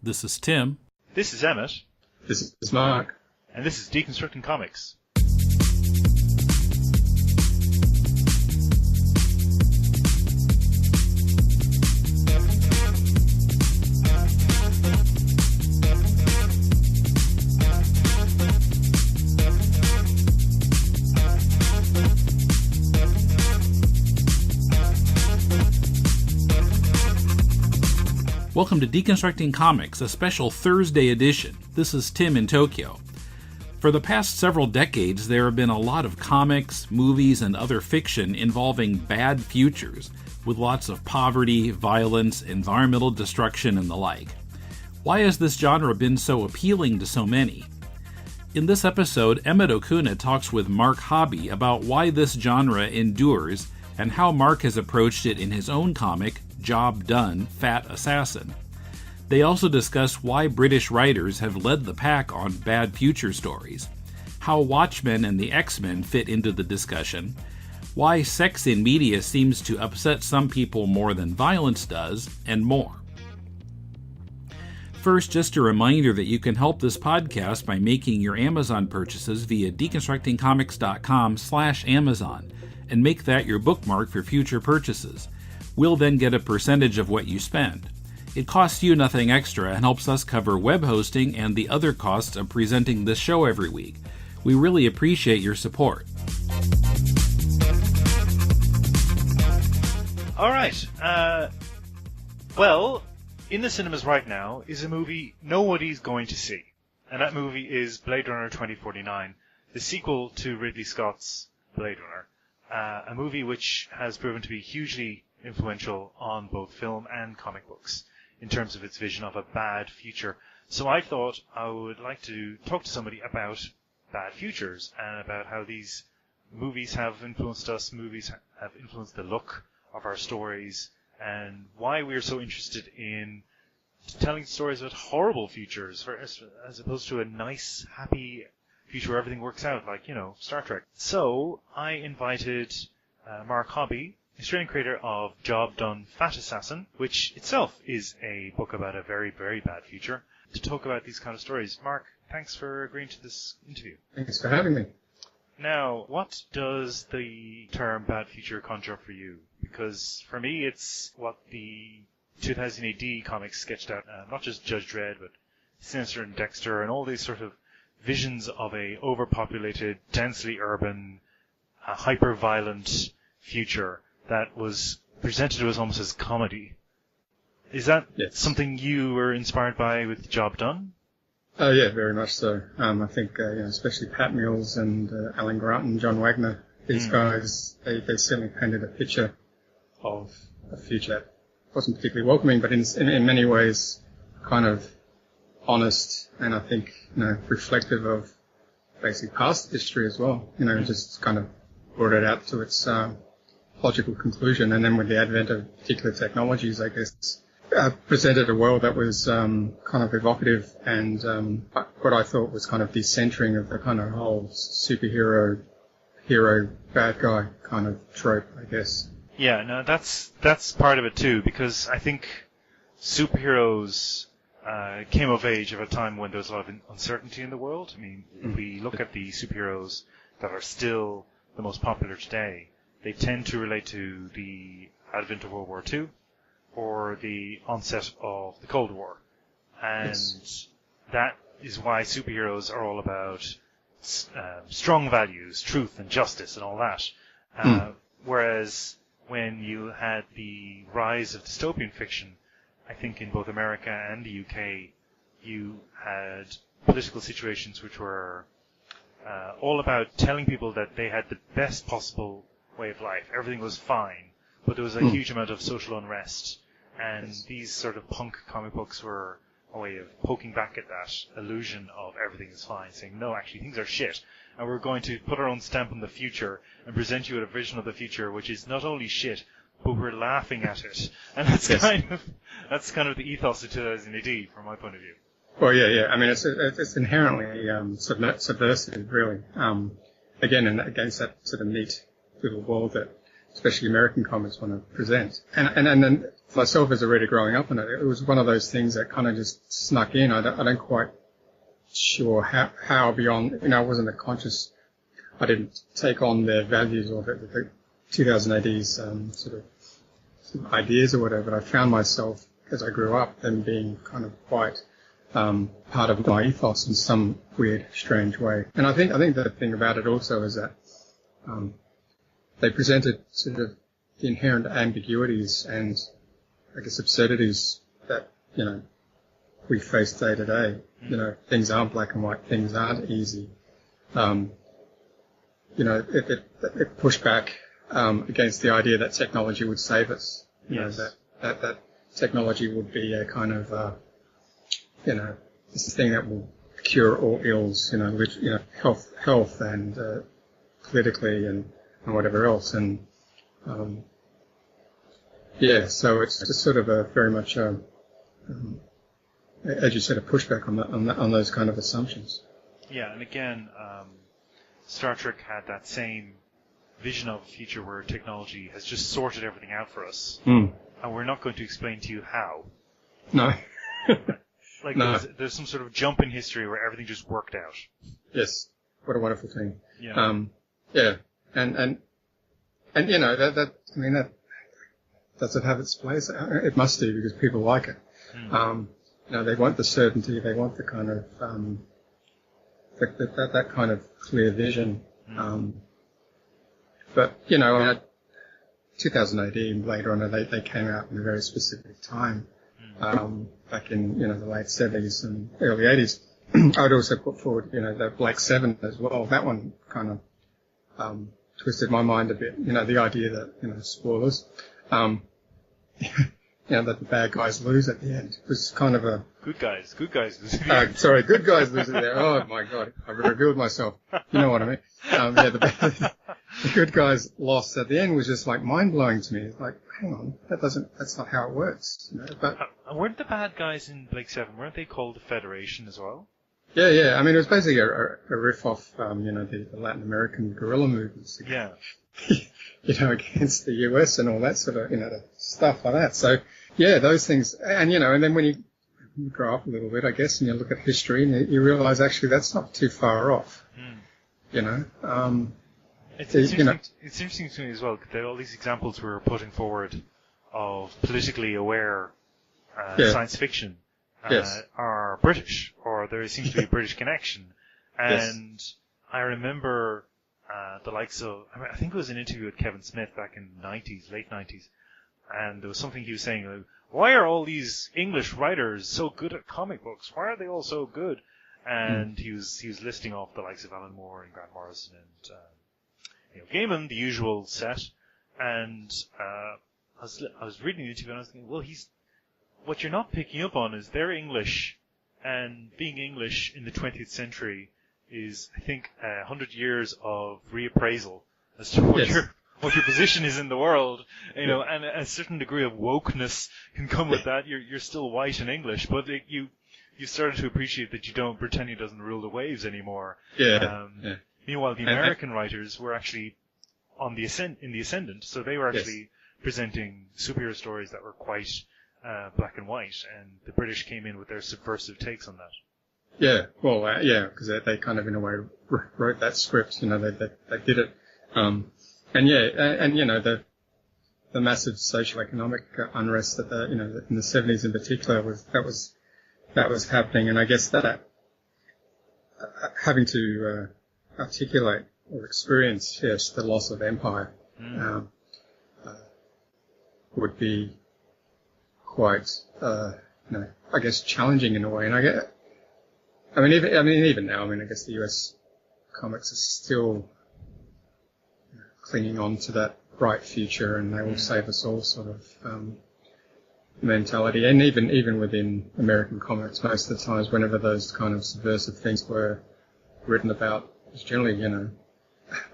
This is Tim. This is Emmet. This is Mark. And this is Deconstructing Comics. Welcome to Deconstructing Comics, a special Thursday edition. This is Tim in Tokyo. For the past several decades, there have been a lot of comics, movies, and other fiction involving bad futures, with lots of poverty, violence, environmental destruction, and the like. Why has this genre been so appealing to so many? In this episode, Emmet O'Cuana talks with Mark Hobby about why this genre endures and how Mark has approached it in his own comic, Job Done, Fat Assassin. They also discuss why British writers have led the pack on bad future stories, how Watchmen and the X-Men fit into the discussion, why sex in media seems to upset some people more than violence does, and more. First, just a reminder that you can help this podcast by making your Amazon purchases via deconstructingcomics.com/Amazon and make that your bookmark for future purchases. We'll then get a percentage of what you spend. It costs you nothing extra and helps us cover web hosting and the other costs of presenting this show every week. We really appreciate your support. All right. Well, in the cinemas right now is a movie nobody's going to see. And that movie is Blade Runner 2049, the sequel to Ridley Scott's Blade Runner. A movie which has proven to be hugely influential on both film and comic books in terms of its vision of a bad future. So I thought I would like to talk to somebody about bad futures and about how these movies have influenced us, movies have influenced the look of our stories, and why we're so interested in telling stories about horrible futures as opposed to a nice, happy future where everything works out, like, Star Trek. So I invited Mark Hobby, Australian creator of Job Done, Fat Assassin, which itself is a book about a very, very bad future, to talk about these kind of stories. Mark, thanks for agreeing to this interview. Thanks for having me. Now, what does the term bad future conjure up for you? Because for me, it's what the 2000 AD comics sketched out, not just Judge Dredd, but Sinister and Dexter, and all these sort of visions of a overpopulated, densely urban, hyper-violent future that was presented to us almost as comedy. Is that something you were inspired by with Job Done? Yeah, very much so. I think, especially Pat Mills and Alan Grant and John Wagner, these guys, they certainly painted a picture of a future that wasn't particularly welcoming, but in many ways kind of honest and I think, reflective of basically past history as well. Just kind of brought it out to its logical conclusion, and then with the advent of particular technologies, I guess, presented a world that was kind of evocative and what I thought was kind of decentering of the kind of whole superhero, hero, bad guy kind of trope, I guess. Yeah, no, that's part of it too, because I think superheroes came of age at a time when there was a lot of uncertainty in the world. I mean, if we look at the superheroes that are still the most popular today, they tend to relate to the advent of World War II or the onset of the Cold War. And that is why superheroes are all about strong values, truth and justice and all that. Whereas when you had the rise of dystopian fiction, I think in both America and the UK, you had political situations which were all about telling people that they had the best possible way of life. Everything was fine, but there was a huge amount of social unrest. And these sort of punk comic books were a way of poking back at that illusion of everything is fine, saying, no, actually, things are shit. And we're going to put our own stamp on the future and present you with a vision of the future which is not only shit, but we're laughing at it. And that's kind of the ethos of 2000 AD from my point of view. Well, yeah. I mean, it's inherently subversive, really. Again, and against that sort of neat little world that especially American comics want to present. And then myself as a reader growing up on it, it was one of those things that kind of just snuck in. I don't quite sure how beyond, I wasn't a conscious, I didn't take on their values or the 2000 AD's sort of ideas or whatever, but I found myself as I grew up then being kind of quite part of my ethos in some weird, strange way. And I think the thing about it also is that they presented sort of the inherent ambiguities and, I guess, absurdities that, we face day to day. Things aren't black and white, things aren't easy. It pushed back against the idea that technology would save us. That technology would be a kind of, this thing that will cure all ills, which, health and politically and whatever else. And, so it's just sort of a very much, as you said, a pushback on those kind of assumptions. Yeah, and again, Star Trek had that same vision of a future where technology has just sorted everything out for us. And we're not going to explain to you how. No. No. There's some sort of jump in history where everything just worked out. Yes. What a wonderful thing. Yeah. And that does it have its place? It must do, because people like it. They want the certainty, they want the kind of, that kind of clear vision. But 2000 AD and later on, they came out in a very specific time, back in, the late 70s and early 80s. I would also put forward, the Black 7 as well. That one kind of, twisted my mind a bit, the idea that, spoilers, that the bad guys lose at the end. It was kind of a... Good guys lose. Sorry, good guys lose there. Oh my God, I've revealed myself. You know what I mean? The good guys lost at the end was just like mind-blowing to me. It's like, hang on, that's not how it works. But weren't the bad guys in Blake 7, weren't they called the Federation as well? Yeah. I mean, it was basically a riff off, the Latin American guerrilla movements. Yeah. Against the US and all that sort of, stuff like that. So, yeah, those things, and then when you grow up a little bit, I guess, and you look at history, and you realize actually that's not too far off. It's interesting to me as well, that all these examples we're putting forward of politically aware science fiction are British, or there seems to be a British connection. And I remember the likes of, I think it was an interview with Kevin Smith back in the 90s, late 90s, and there was something he was saying, like, why are all these English writers so good at comic books? Why are they all so good? And he was listing off the likes of Alan Moore and Grant Morrison and Neil Gaiman, the usual set. And I was reading the interview and I was thinking, well, what you're not picking up on is they're English, and being English in the 20th century is, I think, 100 years of reappraisal as to what your position is in the world, and a certain degree of wokeness can come with that. You're still white and English, but you started to appreciate that Britannia doesn't rule the waves anymore. Meanwhile, the American writers were actually in the ascendant, so they were actually presenting superhero stories that were quite black and white, and the British came in with their subversive takes on that. Yeah, well, because they kind of in a way wrote that script. They did it, and the massive socio-economic unrest that in the 70s in particular that was happening, and I guess that having to articulate or experience the loss of empire would be quite I guess challenging in a way, and even now, I guess the US comics are still clinging on to that bright future, and they will save us all sort of mentality. And even within American comics, most of the times, whenever those kind of subversive things were written about, it's generally,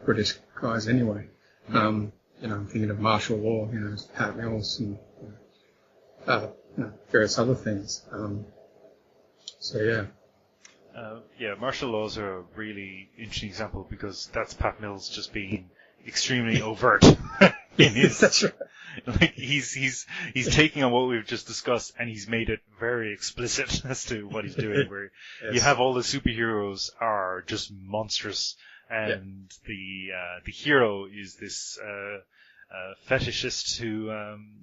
British guys anyway. I'm thinking of martial law, Pat Mills and various other things. Martial laws are a really interesting example, because that's Pat Mills just being extremely overt. in his. That's right. Like he's taking on what we've just discussed, and he's made it very explicit as to what he's doing. Where Yes. you have all the superheroes are just monstrous, and the hero is this fetishist who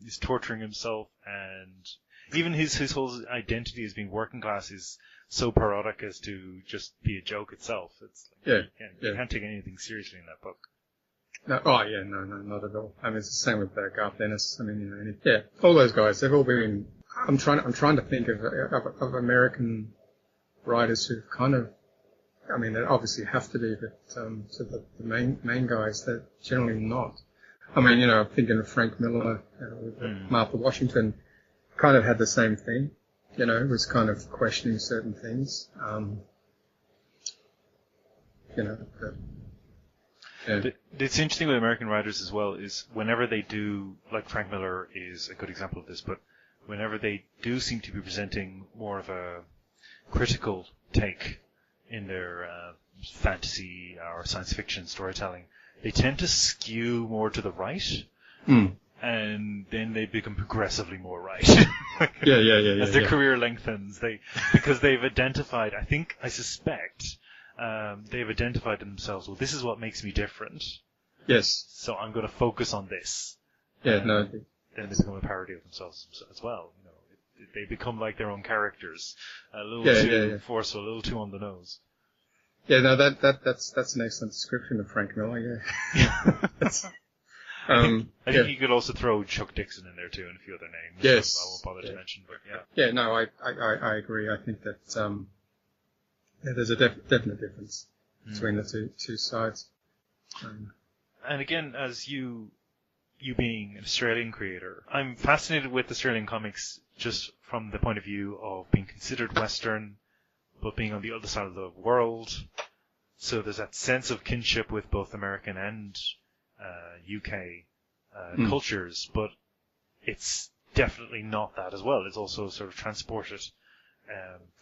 is torturing himself, and even his whole identity as being working class is so parodic as to just be a joke itself. It's like, you can't take anything seriously in that book. No, no, not at all. I mean, it's the same with Garth Ennis. I mean, all those guys. They've all been. I'm trying to think of American writers who've kind of. I mean, they obviously have to be, but so the main guys, they're generally not. I mean, I'm thinking of Frank Miller, with Martha Washington, kind of had the same thing. Was kind of questioning certain things. But, yeah. It's interesting with American writers as well is whenever they do, like Frank Miller is a good example of this, but whenever they do seem to be presenting more of a critical take in their fantasy or science fiction storytelling, they tend to skew more to the right, and then they become progressively more right. As their career lengthens, because they've identified, I suspect, they've identified themselves, well, this is what makes me different. Yes. So I'm going to focus on this. Yeah, Then they become a parody of themselves as well. They become like their own characters. A little too forceful, a little too on the nose. Yeah, no, that's an excellent description of Frank Miller, yeah. I think you could also throw Chuck Dixon in there too, and a few other names. Yes. I won't bother to mention, but yeah. Yeah, no, I agree. I think that, there's a definite difference between the two sides. And again, as you being an Australian creator, I'm fascinated with Australian comics just from the point of view of being considered Western, but being on the other side of the world. So there's that sense of kinship with both American and UK cultures, but it's definitely not that as well. It's also sort of transported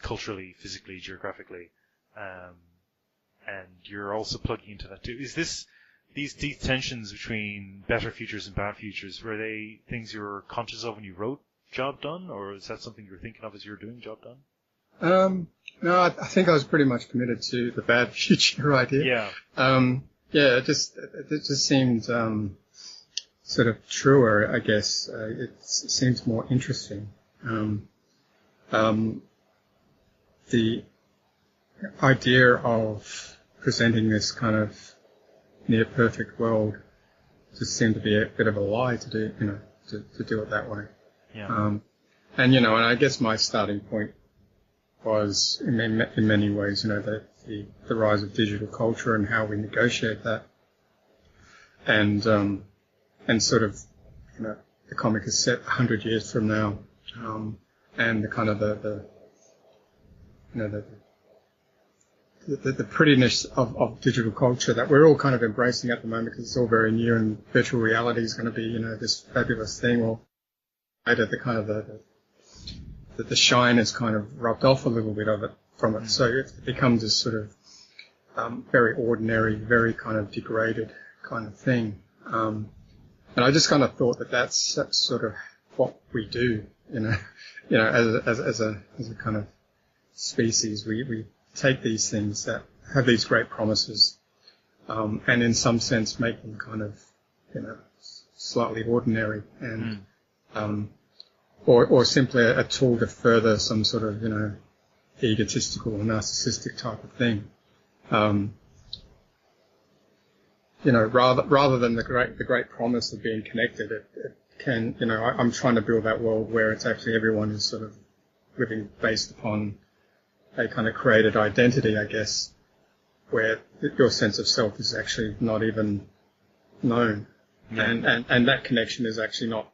culturally, physically, geographically, and you're also plugging into that too. Is this these tensions between better futures and bad futures, were they things you were conscious of when you wrote Job Done, or is that something you were thinking of as you were doing Job Done? No, I think I was pretty much committed to the bad future idea. Yeah. It just seemed sort of truer, I guess. It seems more interesting. The idea of presenting this kind of near perfect world just seemed to be a bit of a lie to do, to do it that way. Yeah. And I guess my starting point was in many ways, the rise of digital culture and how we negotiate that. And sort of, the comic is set 100 years from now. And the kind of the prettiness of digital culture that we're all kind of embracing at the moment because it's all very new and virtual reality is going to be, this fabulous thing. Or later the kind of the shine is kind of rubbed off a little bit of it from it. So it becomes this sort of very ordinary, very kind of degraded kind of thing. And I just kind of thought that that's sort of what we do, as a kind of species. We take these things that have these great promises, and in some sense make them kind of, slightly ordinary and, or simply a tool to further some sort of, egotistical or narcissistic type of thing. Rather than the great promise of being connected, it can, I'm trying to build that world where it's actually everyone is sort of living based upon a kind of created identity, I guess, where your sense of self is actually not even known. Yeah. And that connection is actually not,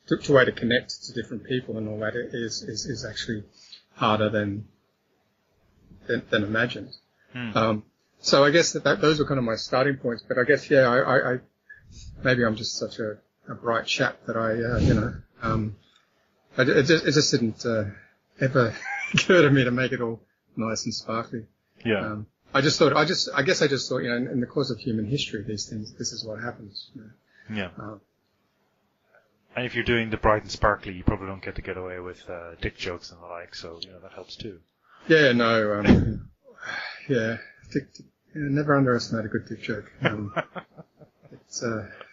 the way to connect to different people and all that is actually harder than imagined. So I guess that those were kind of my starting points, but I guess, I maybe I'm just such a bright chap that it just didn't, ever occur to me to make it all nice and sparkly. Yeah. I guess I just thought, in the course of human history, this is what happens. Yeah. And if you're doing the bright and sparkly, you probably don't get away with dick jokes and the like, so that helps too. Yeah, no, yeah, never underestimate a good dick joke. It's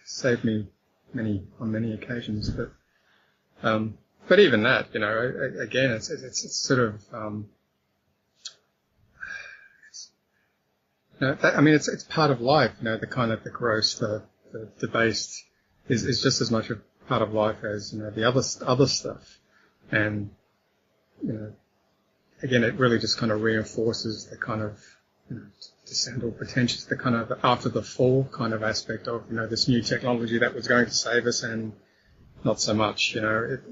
saved me on many occasions, but even that, again, it's sort of, it's part of life, the kind of the gross, the debased is just as much a part of life as, the other stuff. And, again, it really just kind of reinforces the kind of, descent or pretentious, the kind of after the fall kind of aspect of, this new technology that was going to save us and not so much, you're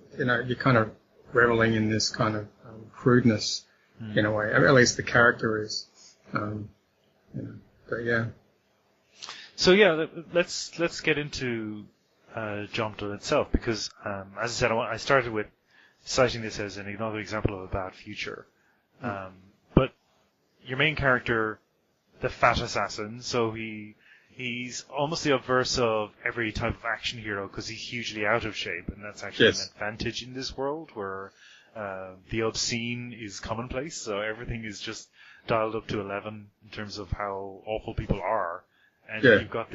kind of reveling in this kind of crudeness in a way. At least the character is, but yeah. So yeah, let's get into Jomto itself, because as I said, I started with citing this as another example of a bad future. But your main character, the fat assassin, so he's almost the obverse of every type of action hero because he's hugely out of shape, and that's actually an advantage in this world where the obscene is commonplace, so everything is just dialed up to 11 in terms of how awful people are. And you've got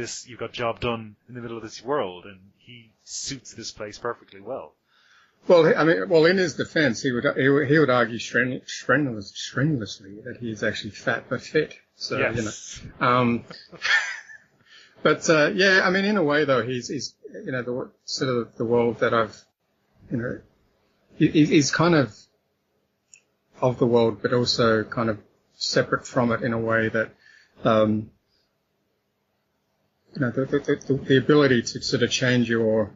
job done in the middle of this world, and he suits this place perfectly well. Well, in his defence, he would argue strenuously that he is actually fat but fit. So yes. But in a way though, he's the sort of the world that I've, he's kind of the world, but also kind of separate from it in a way that, the ability to sort of change your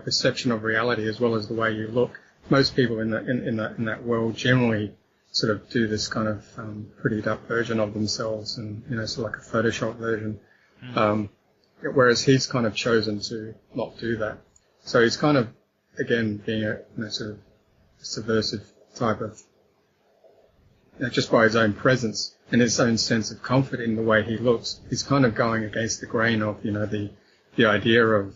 perception of reality as well as the way you look. Most people in that world generally sort of do this kind of prettied up version of themselves, and sort of like a Photoshop version. Whereas he's kind of chosen to not do that. So he's kind of again being a sort of subversive type of, just by his own presence and his own sense of comfort in the way he looks, he's kind of going against the grain of the idea of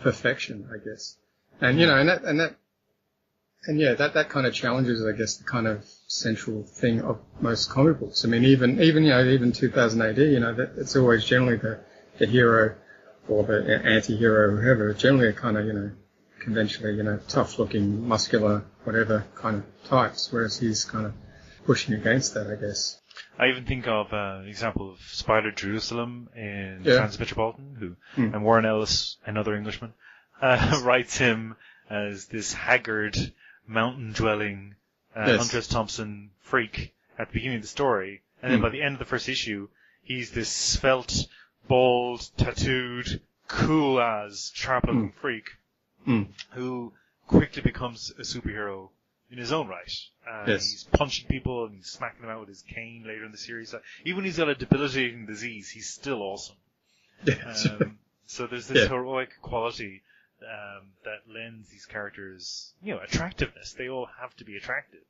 perfection, I guess. And that kind of challenges, I guess, the kind of central thing of most comic books. I mean, even 2000 AD, that it's always generally the hero or the anti-hero, whoever, generally a kind of, conventionally, tough-looking, muscular, whatever kind of types, whereas he's kind of pushing against that, I guess. I even think of an example of Spider Jerusalem in Transmetropolitan, and Warren Ellis, another Englishman, writes him as this haggard, mountain-dwelling, Huntress Thompson freak at the beginning of the story, and then by the end of the first issue, he's this svelte, bald, tattooed, cool-as, sharp-looking freak who quickly becomes a superhero in his own right. He's punching people and he's smacking them out with his cane later in the series. Even when he's got a debilitating disease, he's still awesome. So there's this heroic quality that lends these characters, attractiveness. They all have to be attractive.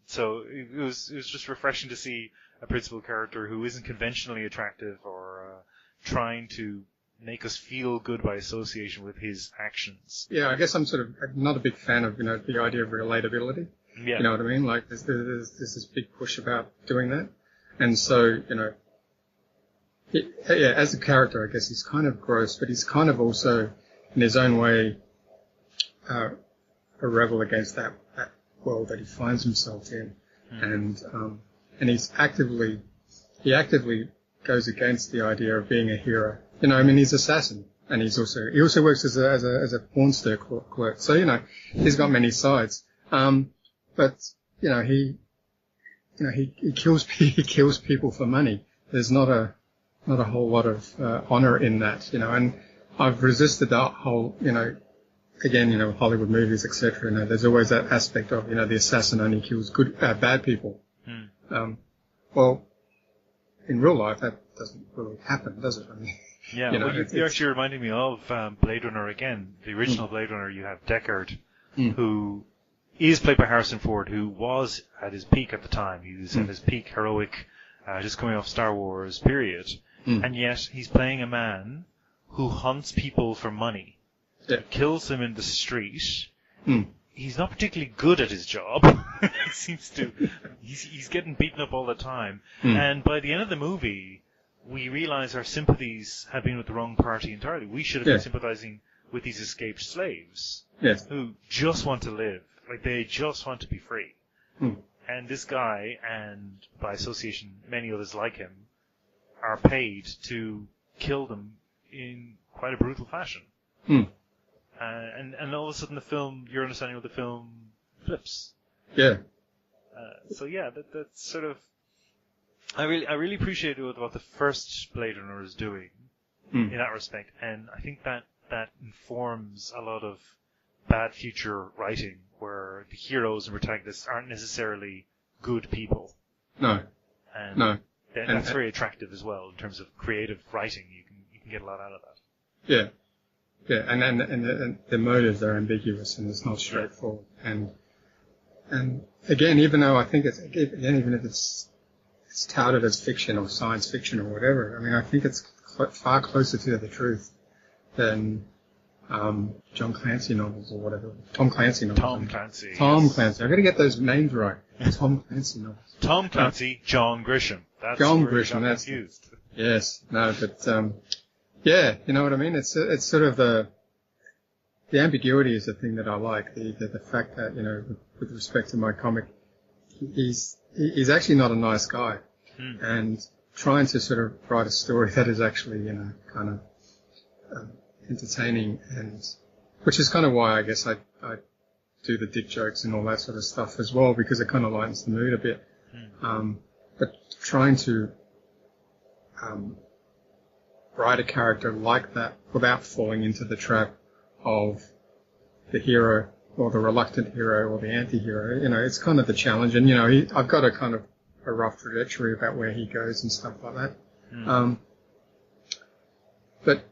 So it was just refreshing to see a principal character who isn't conventionally attractive or trying to make us feel good by association with his actions. Yeah, I guess I'm sort of not a big fan of, the idea of relatability. Yeah. You know what I mean? Like, there's this big push about doing that. And so, as a character, I guess he's kind of gross, but he's kind of also, in his own way, a rebel against that world that he finds himself in. And he actively goes against the idea of being a hero. He's assassin, and he also works as a porn store clerk. So, he's got many sides. But, he kills people for money. There's not a whole lot of, honor in that, and I've resisted that whole, again, Hollywood movies, etc. There's always that aspect of, the assassin only kills bad people. Well, in real life, that doesn't really happen, does it? I mean, yeah, you're actually reminding me of Blade Runner again. The original Blade Runner, you have Deckard, who is played by Harrison Ford, who was at his peak at the time. He was at his peak heroic, just coming off Star Wars period. and yet he's playing a man who hunts people for money, kills them in the street. He's not particularly good at his job. He seems to. He's getting beaten up all the time. And by the end of the movie, we realize our sympathies have been with the wrong party entirely. We should have been sympathizing with these escaped slaves who just want to live. Like, they just want to be free. And this guy, and by association many others like him, are paid to kill them in quite a brutal fashion. And all of a sudden your understanding of the film flips. Yeah. So yeah, that's sort of. I really appreciate what the first Blade Runner is doing in that respect, and I think that informs a lot of bad future writing where the heroes and protagonists aren't necessarily good people. No. And that's very attractive as well in terms of creative writing. You can get a lot out of that. Yeah. Yeah, and the motives are ambiguous and it's not straightforward. And again, even though I think even if it's touted as fiction or science fiction or whatever, I mean, I think it's far closer to the truth than John Clancy novels or whatever. Tom Clancy novels. Tom Clancy. Tom Clancy. I've got to get those names right. Tom Clancy novels. Tom Clancy, John Grisham. That's John where Grisham. That's used. Yes. No, but yeah, you know what I mean? It's sort of the ambiguity is the thing that I like. The fact that, you know, with respect to my comic, he's actually not a nice guy. And trying to sort of write a story that is actually, you know, kind of entertaining, and which is kind of why I guess I do the dick jokes and all that sort of stuff as well, because it kind of lightens the mood a bit. But trying to write a character like that without falling into the trap of the hero or the reluctant hero or the anti-hero, you know, it's kind of the challenge. And, you know, I've got a kind of a rough trajectory about where he goes and stuff like that. But,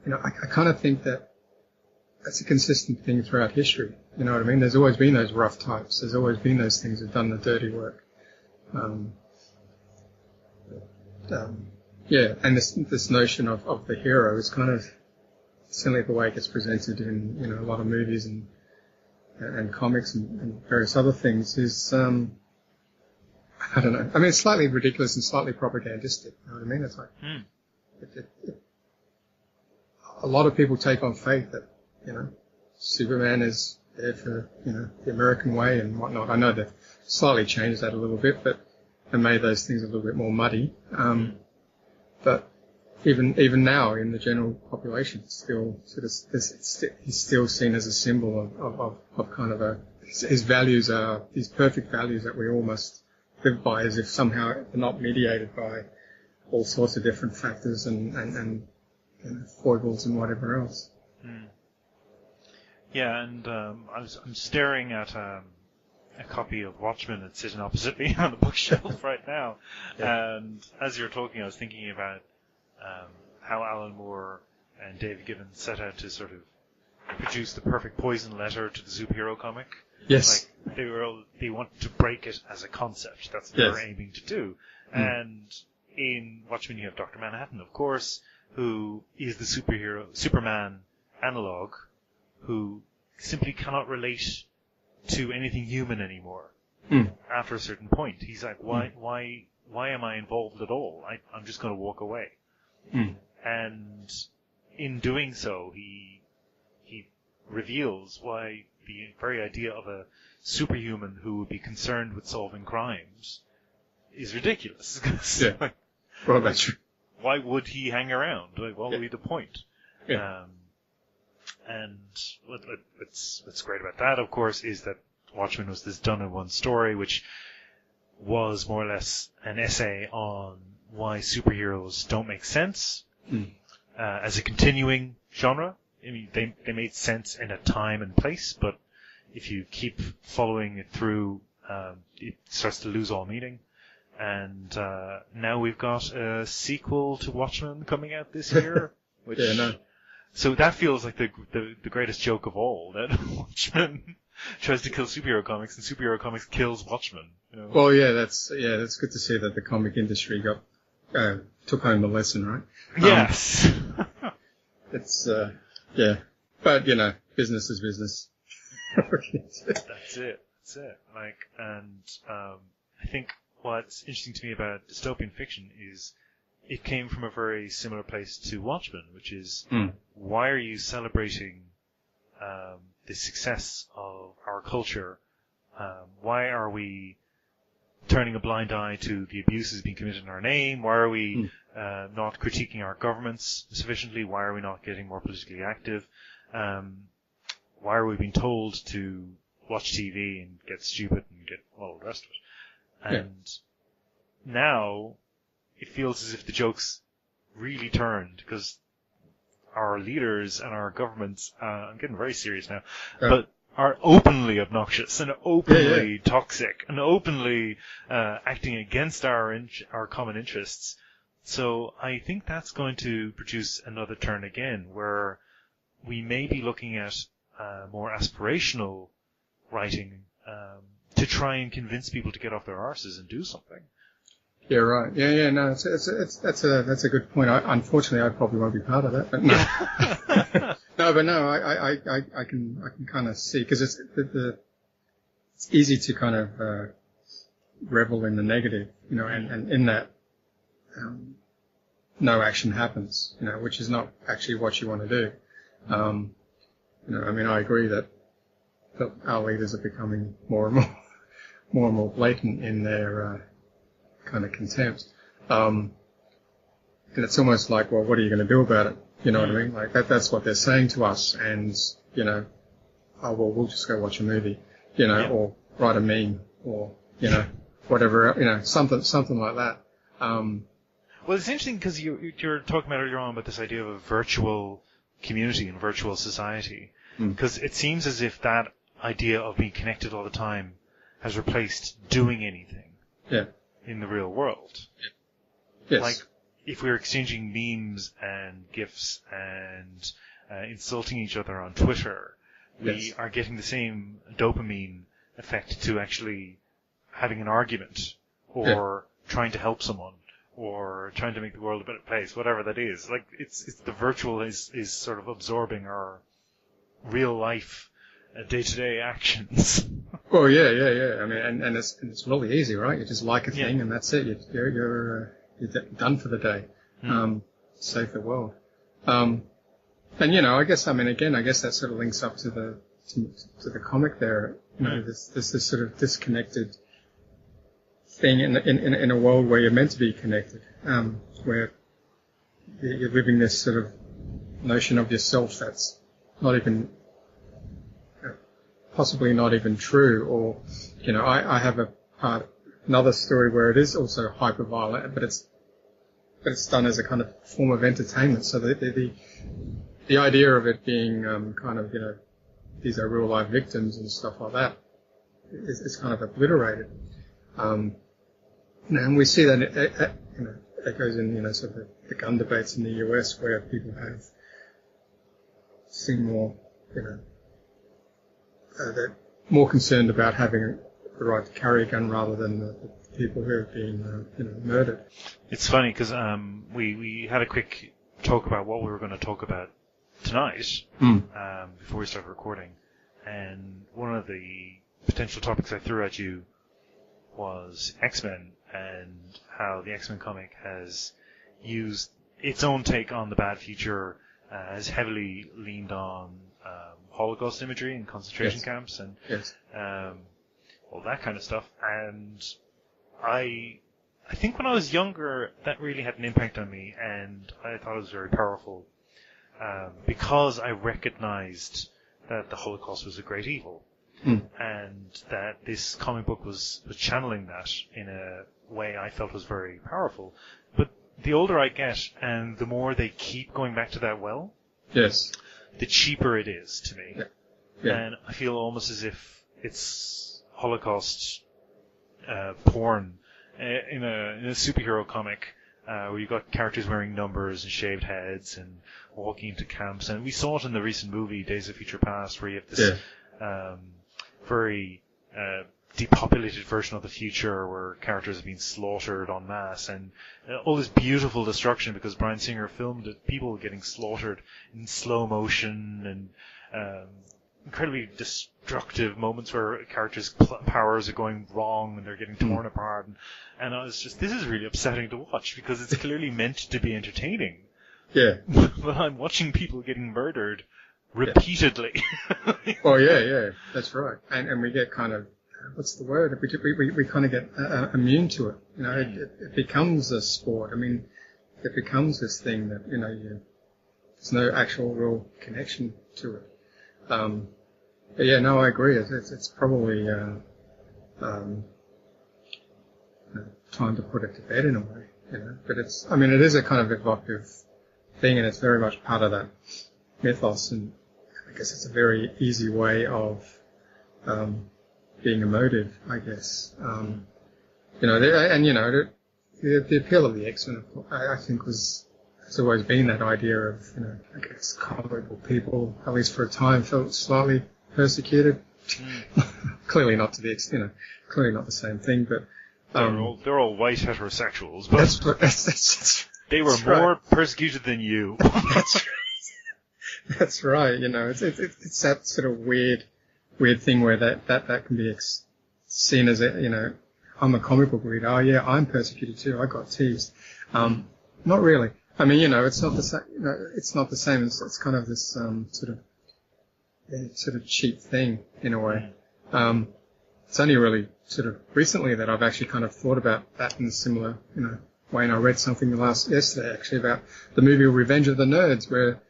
you know, I kind of think that that's a consistent thing throughout history. You know what I mean? There's always been those rough types. There's always been those things who've done the dirty work. Yeah, and this notion of the hero is kind of certainly the way it gets presented in, you know, a lot of movies and comics and various other things is, I don't know. I mean, it's slightly ridiculous and slightly propagandistic. You know what I mean? It's like, a lot of people take on faith that, you know, Superman is there for, you know, the American way and whatnot. I know they've slightly changed that a little bit, but and made those things a little bit more muddy. But even now in the general population, it's still sort of he's still seen as a symbol of kind of his values are these perfect values that we all must live by, as if somehow they're not mediated by all sorts of different factors and you know, foibles and whatever else. Yeah, and I'm staring at a copy of Watchmen that's sitting opposite me on the bookshelf right now. And as you're talking, I was thinking about how Alan Moore and David Gibbons set out to sort of produce the perfect poison letter to the superhero comic. Yes. Like they wanted to break it as a concept. That's what they were aiming to do. And in Watchmen, you have Dr. Manhattan, of course, who is the Superman analog, who simply cannot relate to anything human anymore. After a certain point, he's like, why am I involved at all? I'm just going to walk away. And in doing so, he reveals why the very idea of a superhuman who would be concerned with solving crimes is ridiculous. Yeah. Well, that's true. Why would he hang around? Like, what would be the point? Yeah. And what's great about that, of course, is that Watchmen was this done-in-one story, which was more or less an essay on why superheroes don't make sense as a continuing genre. I mean, they made sense in a time and place, but if you keep following it through, it starts to lose all meaning. And now we've got a sequel to Watchmen coming out this year, which so that feels like the greatest joke of all, that Watchmen tries to kill superhero comics and superhero comics kills Watchmen. You know? Well, that's good to see that the comic industry got took home the lesson, right? Yes. It's yeah, but business is business. That's it. Like, and I think what's interesting to me about dystopian fiction is it came from a very similar place to Watchmen, which is why are you celebrating the success of our culture? Why are we turning a blind eye to the abuses being committed in our name? Why are we not critiquing our governments sufficiently? Why are we not getting more politically active? Why are we being told to watch TV and get stupid and get all the rest of it? And now it feels as if the joke's really turned because our leaders and our governments, I'm getting very serious now, but are openly obnoxious and openly toxic and openly acting against our common interests. So I think that's going to produce another turn again, where we may be looking at more aspirational writing to try and convince people to get off their arses and do something. Yeah, right. Yeah. No, that's a good point. Unfortunately, I probably won't be part of that, but no. I can kind of see, because it's easy to kind of revel in the negative, and in that no action happens, which is not actually what you want to do. I agree that our leaders are becoming more and more blatant in their kind of contempt. And it's almost like, well, what are you going to do about it? You know what I mean? Like that's what they're saying to us, and we'll just go watch a movie, or write a meme, or whatever, something like that. Well, it's interesting because you're talking about earlier on about this idea of a virtual community and virtual society, because it seems as if that idea of being connected all the time has replaced doing anything in the real world. Yes. Like, if we're exchanging memes and GIFs and insulting each other on Twitter, we are getting the same dopamine effect to actually having an argument or trying to help someone or trying to make the world a better place, whatever that is. Like, it's the virtual is sort of absorbing our real life day-to-day actions. Well, yeah. I mean, and it's really easy, right? You just like a thing and that's it. You're done for the day. Save the world. And I guess that sort of links up to the comic there. There's this sort of disconnected thing in a world where you're meant to be connected, where you're living this sort of notion of yourself that's not even, possibly not even true. Or, I have another story where it is also hyper violent, but it's done as a kind of form of entertainment. So the idea of it being kind of, these are real life victims and stuff like that is kind of obliterated. And we see that it goes in, sort of the gun debates in the US, where people seem more, they're more concerned about having the right to carry a gun rather than the people who have been, murdered. It's funny because we had a quick talk about what we were going to talk about tonight before we started recording, and one of the potential topics I threw at you was X-Men and how the X-Men comic has used its own take on the bad future, has heavily leaned on Holocaust imagery and concentration camps and all that kind of stuff. And I think when I was younger, that really had an impact on me, and I thought it was very powerful because I recognized that the Holocaust was a great evil. And that this comic book was channeling that in a way I felt was very powerful. But the older I get, and the more they keep going back to that well, the cheaper it is to me. And I feel almost as if it's Holocaust porn in a superhero comic, where you've got characters wearing numbers and shaved heads and walking into camps. And we saw it in the recent movie Days of Future Past, where you have this very depopulated version of the future where characters have been slaughtered en masse, and all this beautiful destruction because Bryan Singer filmed it, people getting slaughtered in slow motion, and incredibly destructive moments where characters' powers are going wrong and they're getting torn apart, and I was just, this is really upsetting to watch because it's clearly meant to be entertaining. Yeah. But I'm watching people getting murdered repeatedly. Well, yeah, that's right. And we get kind of, what's the word? We kind of get immune to it. You know, it becomes a sport. I mean, it becomes this thing that, you know, there's no actual real connection to it. But yeah, no, I agree. It's probably time to put it to bed in a way, you know. But it is a kind of evocative thing, and it's very much part of that mythos. And I guess it's a very easy way of being emotive, I guess. You know, the appeal of the X-Men, I think, has always been that idea of, you know, I guess comic book people, at least for a time, felt slightly persecuted. Clearly not to the extent, you know, clearly not the same thing, but they're all white heterosexuals, but they were more persecuted than you. That's right. You know, it's that sort of weird thing where that can be seen as a, you know, I'm a comic book reader. Oh yeah, I'm persecuted too. I got teased. Not really. I mean, you know, it's not the same. You know, it's not the same. It's kind of this sort of cheap thing in a way. It's only really sort of recently that I've actually kind of thought about that in a similar, you know, way. And I read something yesterday actually about the movie Revenge of the Nerds, where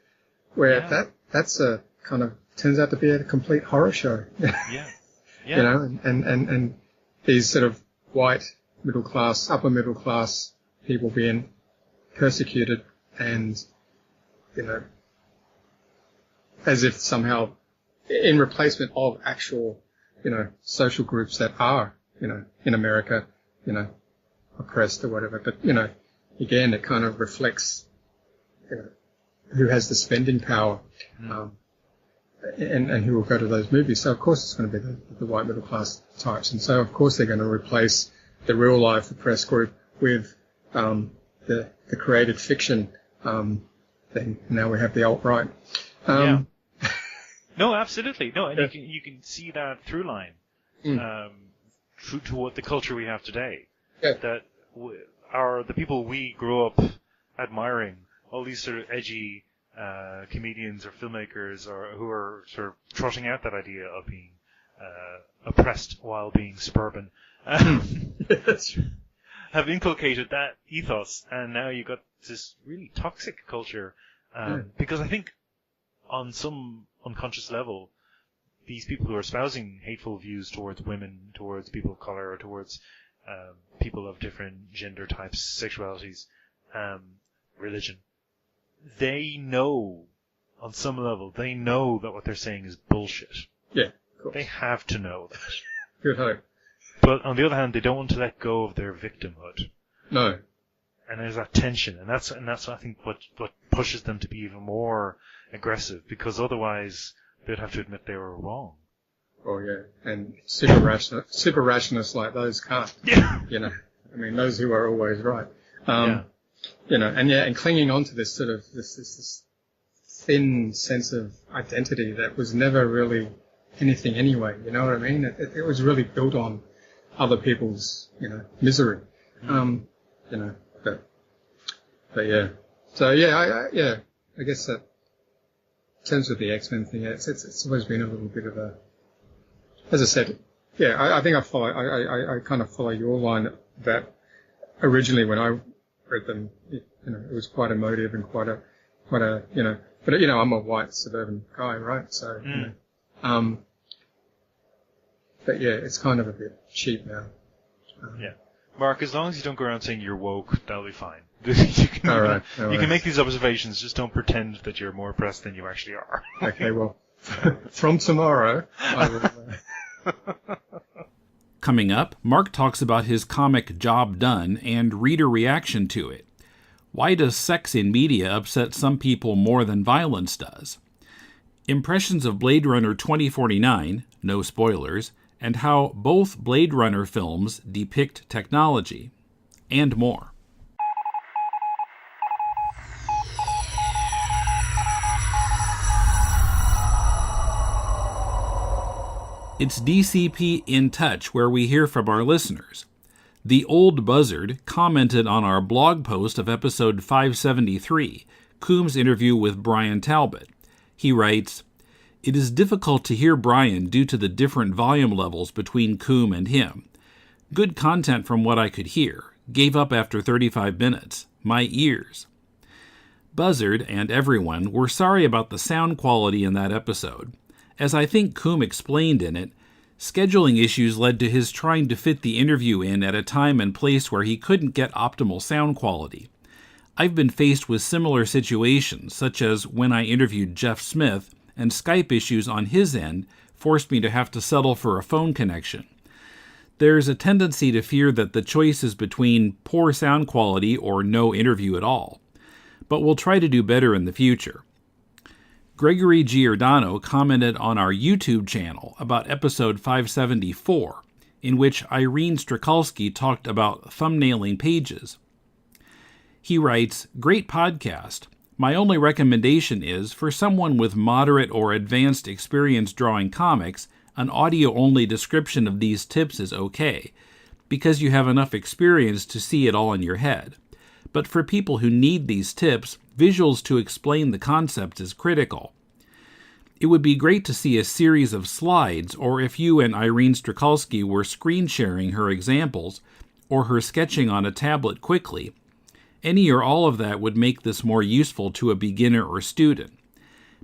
that's a kind of turns out to be a complete horror show. Yeah. You know, and these sort of white middle class, upper middle class people being persecuted, and, you know, as if somehow in replacement of actual, you know, social groups that are, you know, in America, you know, oppressed or whatever. But, you know, again, it kind of reflects, you know, who has the spending power, and who will go to those movies. So of course it's going to be the white middle class types, and so of course they're going to replace the real life oppressed group with the created fiction. Then now we have the alt-right. No, absolutely. No, and you can see that through line through to what the culture we have today. Yeah. That are the people we grew up admiring, all these sort of edgy comedians or filmmakers or who are sort of trotting out that idea of being oppressed while being suburban. Have inculcated that ethos, and now you've got this really toxic culture. Because I think on some unconscious level, these people who are espousing hateful views towards women, towards people of color, or towards people of different gender types, sexualities, religion, they know, on some level, they know that what they're saying is bullshit. Yeah, of course. They have to know that. Good hope. But on the other hand, they don't want to let go of their victimhood. No. And there's that tension, and that's I think what pushes them to be even more aggressive, because otherwise they'd have to admit they were wrong. Oh yeah, and super rationalists like those can't. Yeah. You know, I mean, those who are always right. You know, and clinging on to this sort of this thin sense of identity that was never really anything anyway. You know what I mean? It was really built on other people's, you know, misery. You know, but yeah. So yeah, I guess that in terms of the X-Men thing, it's always been a little bit of a, as I said, yeah, I think I kind of follow your line that originally when I read them, you know, it was quite emotive and quite a, you know, but you know, I'm a white suburban guy, right? So, you know, but yeah, it's kind of a bit cheap now. Yeah. Mark, as long as you don't go around saying you're woke, that'll be fine. You can make these observations, just don't pretend that you're more oppressed than you actually are. Okay, well, from tomorrow, I will... Coming up, Mark talks about his comic Job Done and reader reaction to it. Why does sex in media upset some people more than violence does? Impressions of Blade Runner 2049, no spoilers, and how both Blade Runner films depict technology, and more. It's DCP In Touch, where we hear from our listeners. The Old Buzzard commented on our blog post of episode 573, Coombs' interview with Brian Talbot. He writes, "It is difficult to hear Brian due to the different volume levels between Coombs and him. Good content from what I could hear. Gave up after 35 minutes. My ears." Buzzard and everyone were sorry about the sound quality in that episode. As I think Coombs explained in it, scheduling issues led to his trying to fit the interview in at a time and place where he couldn't get optimal sound quality. I've been faced with similar situations, such as when I interviewed Jeff Smith, and Skype issues on his end forced me to have to settle for a phone connection. There's a tendency to fear that the choice is between poor sound quality or no interview at all, but we'll try to do better in the future. Gregory Giordano commented on our YouTube channel about episode 574, in which Irene Strikalski talked about thumbnailing pages. He writes, "Great podcast. My only recommendation is, for someone with moderate or advanced experience drawing comics, an audio-only description of these tips is okay, because you have enough experience to see it all in your head. But for people who need these tips, visuals to explain the concepts is critical. It would be great to see a series of slides, or if you and Irene Strikalski were screen sharing her examples, or her sketching on a tablet quickly. Any or all of that would make this more useful to a beginner or student.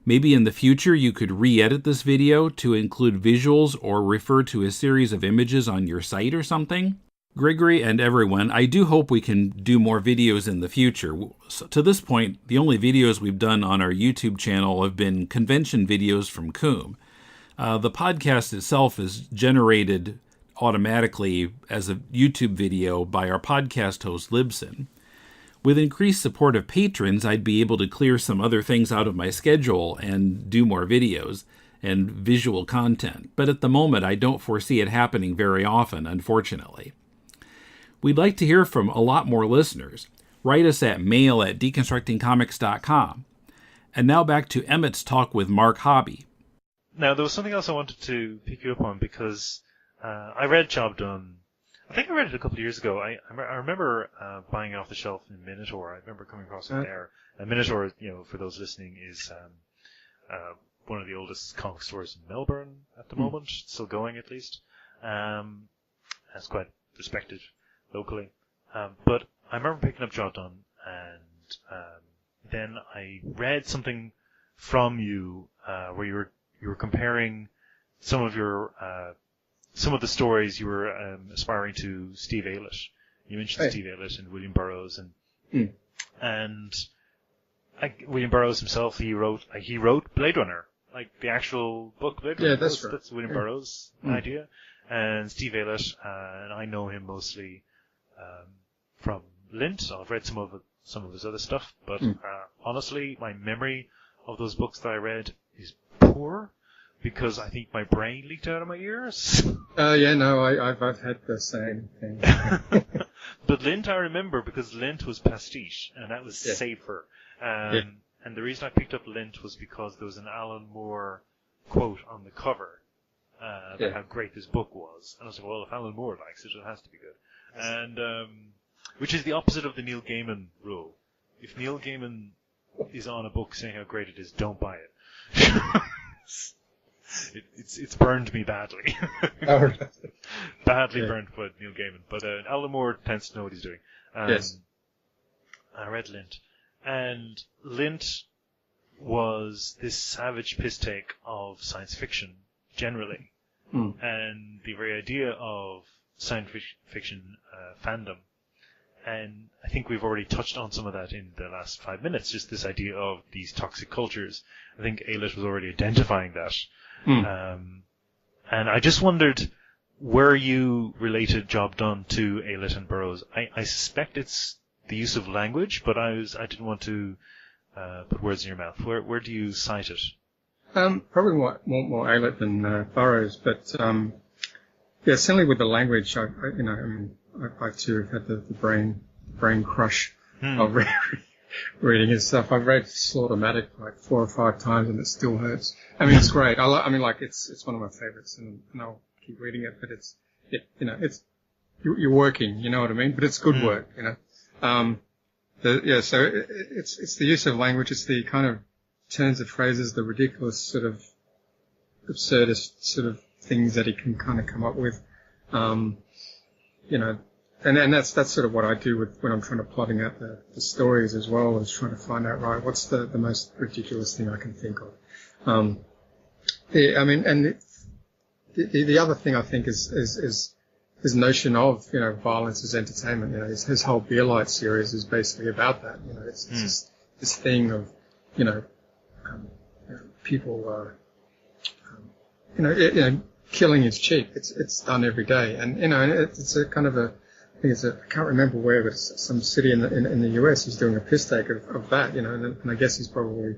Maybe in the future you could re-edit this video to include visuals or refer to a series of images on your site or something." Gregory and everyone, I do hope we can do more videos in the future. So to this point, the only videos we've done on our YouTube channel have been convention videos from Coombs. The podcast itself is generated automatically as a YouTube video by our podcast host, Libsyn. With increased support of patrons, I'd be able to clear some other things out of my schedule and do more videos and visual content. But at the moment, I don't foresee it happening very often, unfortunately. We'd like to hear from a lot more listeners. Write us at mail@deconstructingcomics.com. And now back to Emmett's talk with Mark Hobby. Now, there was something else I wanted to pick you up on, because I read Job Done. I think I read it a couple of years ago. I remember buying it off the shelf in Minotaur. I remember coming across it there. And Minotaur, for those listening, is one of the oldest comic stores in Melbourne at the moment, still going at least. It's quite respected locally. But I remember picking up Job Done, and then I read something from you where you were comparing some of the stories you were aspiring to Steve Aylett. You mentioned Steve Aylett and William Burroughs, and William Burroughs himself. He wrote Blade Runner, like the actual book Blade Runner. Yeah, that's right. That's William Burroughs' idea. And Steve Aylett, and I know him mostly from Lint. I've read some of his other stuff, but honestly, my memory of those books that I read is poor, because I think my brain leaked out of my ears. I've had the same thing. But Lint I remember, because Lint was pastiche, and that was safer. And the reason I picked up Lint was because there was an Alan Moore quote on the cover about how great this book was. And I was like, well, if Alan Moore likes it, it has to be good. And which is the opposite of the Neil Gaiman rule. If Neil Gaiman is on a book saying how great it is, don't buy it. It's burned me badly. Badly burned by Neil Gaiman. But Alan Moore tends to know what he's doing. Yes. I read Lint. And Lint was this savage piss take of science fiction, generally. And the very idea of science fiction fandom. And I think we've already touched on some of that in the last 5 minutes, just this idea of these toxic cultures. I think Aylett was already identifying that. And I just wondered where you related Job Done to Aylett and Burroughs. I suspect it's the use of language, but I didn't want to put words in your mouth. Where do you cite it? Probably more Aylett than Burroughs, but Yeah, certainly with the language, I too have had the brain crush of reading his stuff. I've read Slaughtermatic like 4 or 5 times and it still hurts. I mean, it's great. It's one of my favorites and I'll keep reading it, but you're working, you know what I mean? But it's good work, you know. So it's the use of language, it's the kind of turns of phrases, the ridiculous sort of absurdist sort of things that he can kind of come up with, you know, and that's sort of what I do when I'm trying to plotting out the stories as well, is trying to find out, right, what's the most ridiculous thing I can think of. The other thing I think is his notion of, you know, violence as entertainment. You know, his whole Beer Light series is basically about that. You know, it's this thing of, people, killing is cheap. It's done every day, and it's a kind of a. I think I can't remember where, but it's some city in the US is doing a piss take of that. You know, and I guess he's probably,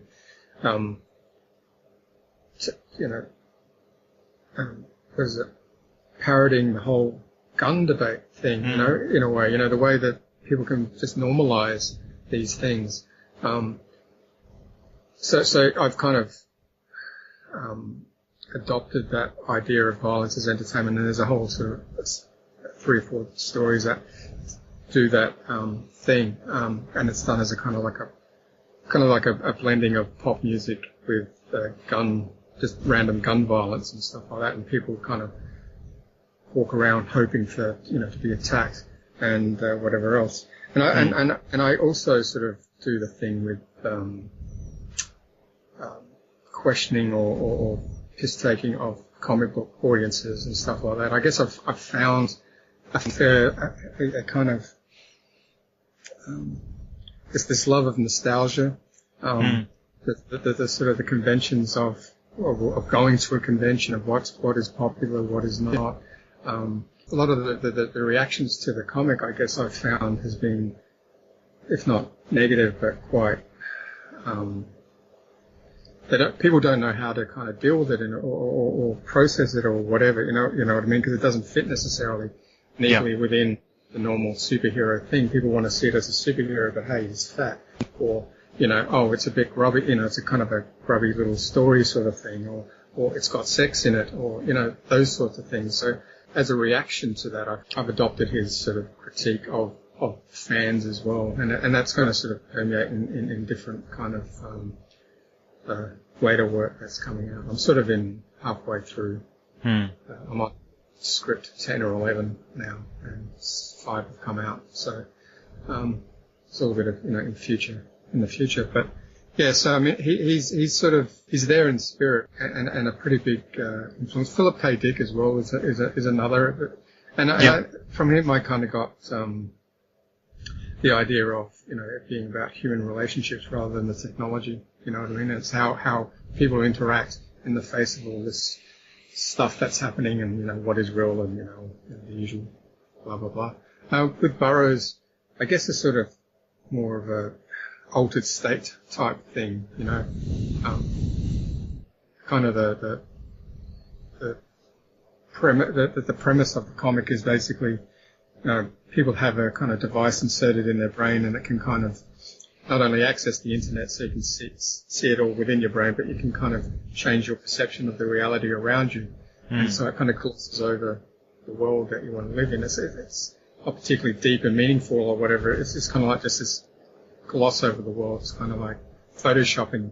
parodying the whole gun debate thing, you know, in a way, you know, the way that people can just normalize these things. So I've kind of adopted that idea of violence as entertainment, and there's a whole sort of 3 or 4 stories that do that thing, and it's done as a kind of like a blending of pop music with just random gun violence and stuff like that, and people kind of walk around hoping for, you know, to be attacked and whatever else. And I also sort of do the thing with questioning or piss taking of comic book audiences and stuff like that. I guess I've found a kind of this love of nostalgia, the sort of the conventions of going to a convention, of what is popular, what is not. A lot of the reactions to the comic, I guess I've found, has been, if not negative, but quite, people don't know how to kind of deal with it or process it or whatever, you know what I mean? Because it doesn't fit necessarily neatly within the normal superhero thing. People want to see it as a superhero, but hey, he's fat, or, you know, oh, it's a bit grubby, you know, it's a kind of a grubby little story sort of thing, or it's got sex in it, or, you know, those sorts of things. So as a reaction to that, I've adopted his sort of critique of fans as well, and that's going to sort of permeate in different kind of later work that's coming out. I'm sort of halfway through. I'm on script 10 or 11 now, and 5 have come out. So it's a little bit of, you know, in the future. But yeah, so I mean, he's there in spirit and a pretty big influence. Philip K. Dick as well is another, and from him I kind of got the idea of, you know, it being about human relationships rather than the technology. You know what I mean? It's how people interact in the face of all this stuff that's happening, and, you know, what is real, and, you know, the usual blah blah blah. With Burroughs, I guess it's sort of more of a altered state type thing, you know. Kind of the premise of the comic is basically, you know, people have a kind of device inserted in their brain, and it can kind of not only access the internet so you can see it all within your brain, but you can kind of change your perception of the reality around you. And so it kind of glosses over the world that you want to live in. It's not particularly deep and meaningful or whatever. It's just kind of like just this gloss over the world. It's kind of like photoshopping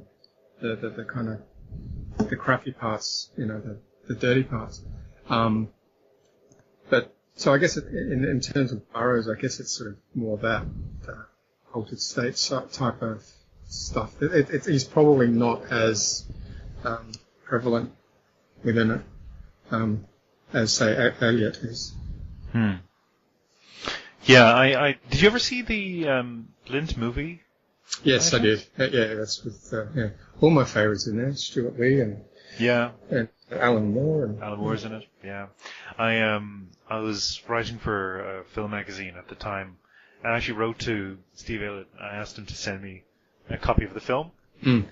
the kind of the crappy parts, you know, the dirty parts. But so I guess in terms of Burroughs, I guess it's sort of more that altered state type of stuff. He's probably not as prevalent within it as, say, Eliot is. Yeah, I did you ever see the Lint movie? Yes, I did. Yeah, that's with all my favourites in there. Stuart Lee and Alan Moore. Alan Moore's in it. Yeah, I was writing for a film magazine at the time. I actually wrote to Steve Eliot. I asked him to send me a copy of the film, and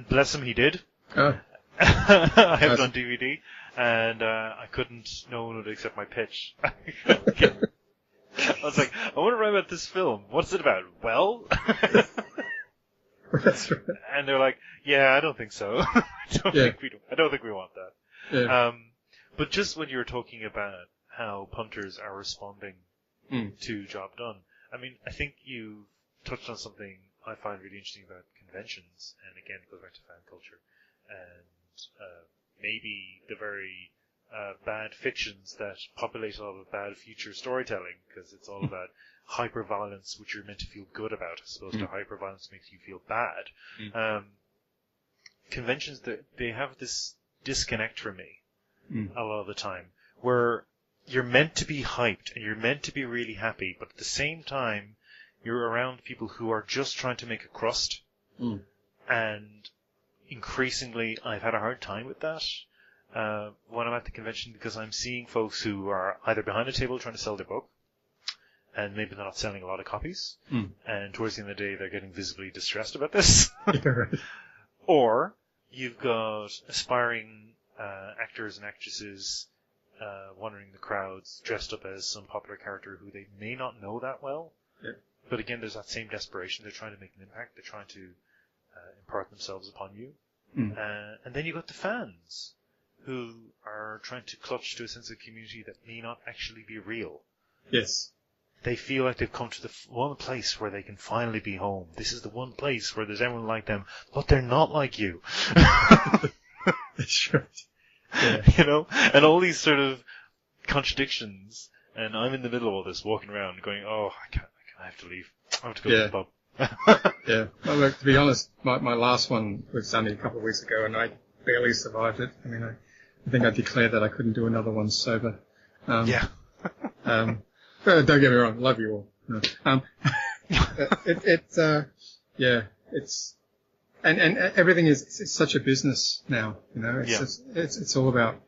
bless him, he did. Oh. I have it on DVD, and I couldn't. No one would accept my pitch. I was like, I want to write about this film. What's it about? Well, That's right. and they're like, yeah, I don't think so. I don't think we want that. Yeah. But just when you were talking about how punters are responding to job done, I mean, I think you touched on something I find really interesting about conventions, and again, it goes back to fan culture, and maybe the very bad fictions that populate a lot of bad future storytelling, because it's all about hyper-violence, which you're meant to feel good about, as opposed to hyper-violence makes you feel bad. Conventions, they have this disconnect for me a lot of the time, where you're meant to be hyped and you're meant to be really happy, but at the same time, you're around people who are just trying to make a crust. And increasingly, I've had a hard time with that when I'm at the convention, because I'm seeing folks who are either behind a table trying to sell their book, and maybe they're not selling a lot of copies, and towards the end of the day, they're getting visibly distressed about this. Or you've got aspiring actors and actresses wandering the crowds, dressed up as some popular character who they may not know that well. But again, there's that same desperation. They're trying to make an impact. They're trying to impart themselves upon you. And then you've got the fans who are trying to clutch to a sense of community that may not actually be real. Yes. They feel like they've come to the one place where they can finally be home. This is the one place where there's everyone like them, but they're not like you. That's right. Yeah. You know? And all these sort of contradictions, and I'm in the middle of all this, walking around, going, oh, I have to leave. I have to go to the pub. Yeah. Well, look, to be honest, my last one was only a couple of weeks ago, and I barely survived it. I mean, I think I declared that I couldn't do another one sober. Don't get me wrong, love you all. No. It's and everything it's such a business now, you know. It's all about,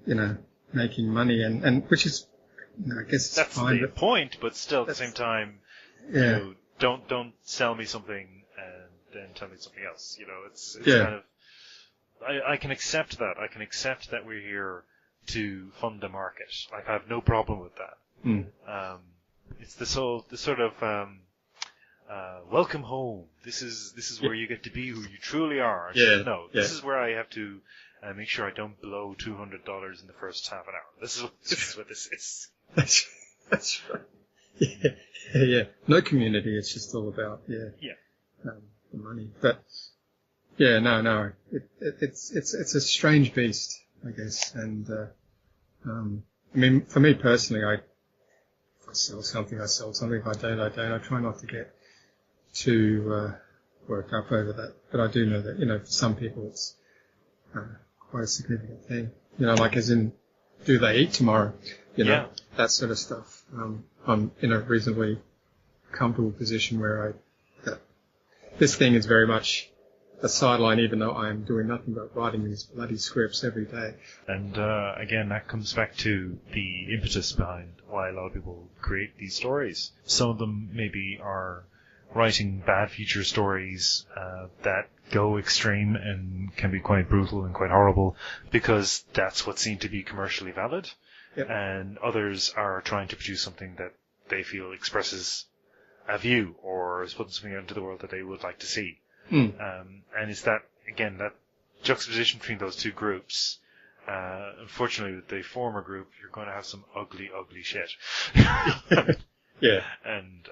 you know, making money, and which is, you know, I guess it's that's fine, the point, but still at the same time, you know, don't sell me something and then tell me something else. You know, it's kind of, I can accept that. I can accept that we're here to fund the market. Like, I have no problem with that. It's the sort of welcome home. This is where you get to be who you truly are. This is where I have to make sure I don't blow $200 in the first half an hour. This is what this is. That's right. Yeah. No community. It's just all about the money. But no. It's a strange beast, I guess. And I mean, for me personally, if I sell something, I sell something. If I don't, I don't. I try not to get too worked up over that. But I do know that, you know, for some people, it's quite a significant thing. You know, like as in, do they eat tomorrow? You know, that sort of stuff. I'm in a reasonably comfortable position where this thing is very much a sideline, even though I'm doing nothing but writing these bloody scripts every day. And again, that comes back to the impetus behind why a lot of people create these stories. Some of them maybe are writing bad future stories that go extreme and can be quite brutal and quite horrible because that's what seemed to be commercially valid. Yep. And others are trying to produce something that they feel expresses a view or is putting something out into the world that they would like to see. And it's that, again, that juxtaposition between those two groups. Unfortunately, with the former group, you're going to have some ugly, ugly shit. Yeah. And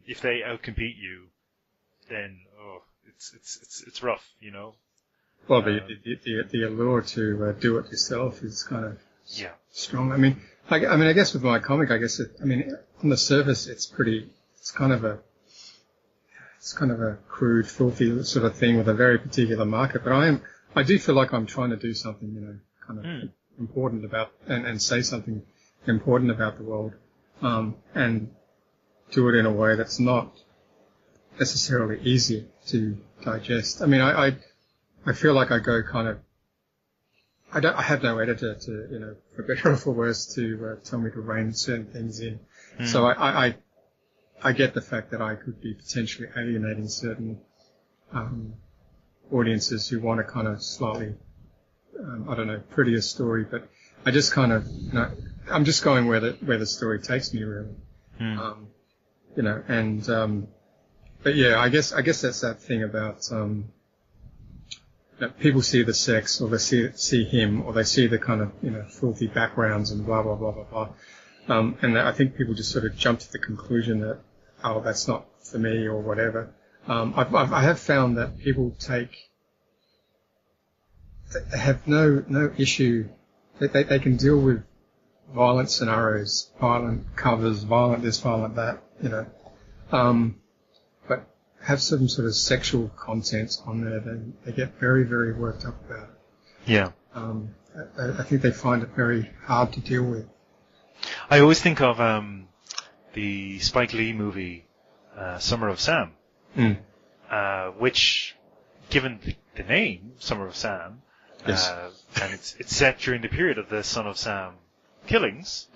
if they outcompete you, then it's rough, you know. Well, the allure to do it yourself is kind of strong. I mean, I guess with my comic, on the surface, it's kind of a crude, filthy sort of thing with a very particular market. But I do feel like I'm trying to do something, you know, kind of important about, and say something important about the world, and do it in a way that's not necessarily easy to digest. I mean, I feel like I go kind of, I have no editor to, you know, for better or for worse, to tell me to rein certain things in. So I get the fact that I could be potentially alienating certain audiences who want to kind of slightly I don't know, prettier story, but I just kind of, I'm just going where the story takes me, really. But yeah, I guess that's that thing about, people see the sex, or they see him, or they see the kind of, filthy backgrounds and blah, blah, blah, blah, blah. And I think people just sort of jump to the conclusion that, oh, that's not for me or whatever. I have found that people have no issue. They can deal with violent scenarios, violent covers, violent this, violent that, but have some sort of sexual content on there, then they get very, very worked up about it. Yeah. I think they find it very hard to deal with. I always think of the Spike Lee movie, Summer of Sam, which, given the name, Summer of Sam, yes. And it's set during the period of the Son of Sam killings,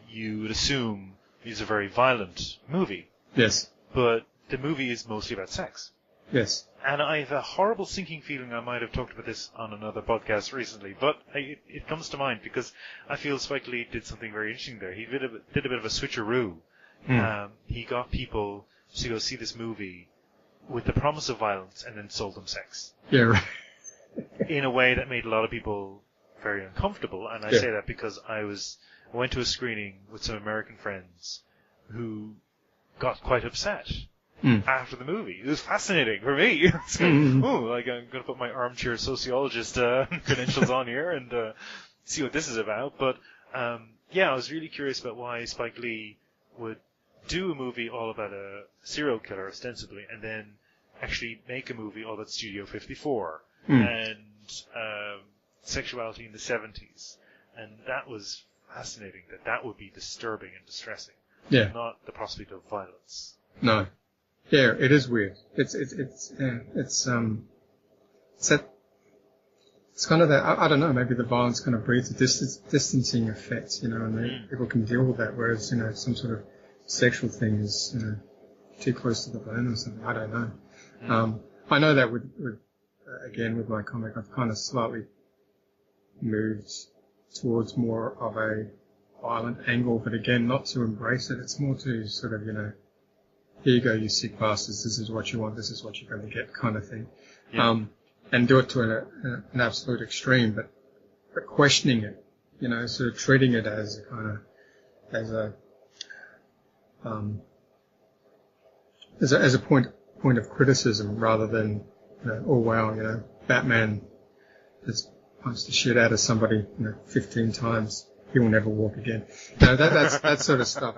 you would assume it's a very violent movie. Yes. But the movie is mostly about sex. Yes. And I have a horrible sinking feeling I might have talked about this on another podcast recently, but it comes to mind because I feel Spike Lee did something very interesting there. He did a bit of a switcheroo. He got people to go see this movie with the promise of violence and then sold them sex. Yeah, right. In a way that made a lot of people very uncomfortable, and I say that because I went to a screening with some American friends who got quite upset after the movie. It was fascinating for me. It's I'm going to put my armchair sociologist credentials on here and see what this is about. But I was really curious about why Spike Lee would do a movie all about a serial killer, ostensibly, and then actually make a movie all about Studio 54 and sexuality in the 70s. And that was fascinating, that would be disturbing and distressing. Yeah. Not the prospect of violence. No. Yeah, it is weird. It's kind of that, I don't know, maybe the violence kind of breeds a distancing effect, and people can deal with that, whereas, some sort of sexual thing is, too close to the bone or something. I don't know. I know that with my comic, I've kind of slightly moved towards more of a violent angle, but again, not to embrace it. It's more to sort of, here you go, you sick bastards, this is what you want, this is what you're going to get, kind of thing. Yeah. And do it to an absolute extreme, but questioning it, sort of treating it as a kind of, as a point of criticism rather than, oh wow, Batman has punched the shit out of somebody, 15 times. He will never walk again. That's that sort of stuff.